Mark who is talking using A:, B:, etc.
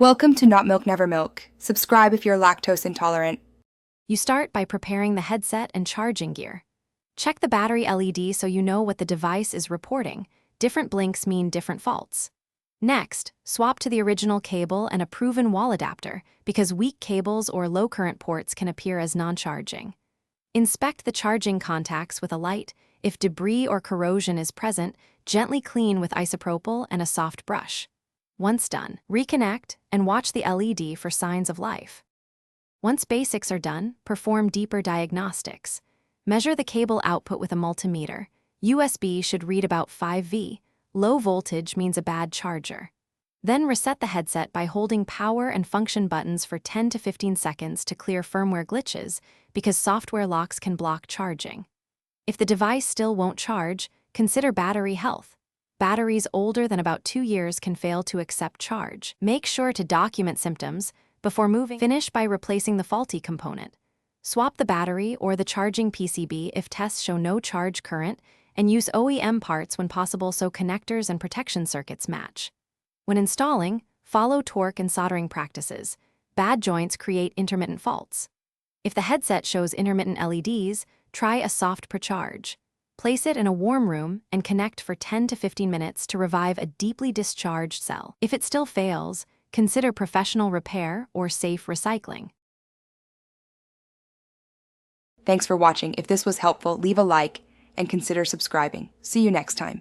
A: Welcome to Not Milk Never Milk. Subscribe if you're lactose intolerant.
B: You start by preparing the headset and charging gear. Check the battery LED so you know what the device is reporting. Different blinks mean different faults. Next, swap to the original cable and a proven wall adapter because weak cables or low current ports can appear as non-charging. Inspect the charging contacts with a light. If debris or corrosion is present, gently clean with isopropyl and a soft brush. Once done, reconnect and watch the LED for signs of life. Once basics are done, perform deeper diagnostics. Measure the cable output with a multimeter. USB should read about 5V. Low voltage means a bad charger. Then reset the headset by holding power and function buttons for 10 to 15 seconds to clear firmware glitches because software locks can block charging. If the device still won't charge, consider battery health. Batteries older than about 2 years can fail to accept charge. Make sure to document symptoms before moving. Finish by replacing the faulty component. Swap the battery or the charging PCB if tests show no charge current, and use OEM parts when possible so connectors and protection circuits match. When installing, follow torque and soldering practices. Bad joints create intermittent faults. If the headset shows intermittent LEDs, try a soft precharge. Place it in a warm room and connect for 10 to 15 minutes to revive a deeply discharged cell. If it still fails, consider professional repair or safe recycling.
A: Thanks for watching. If this was helpful, leave a like and consider subscribing. See you next time.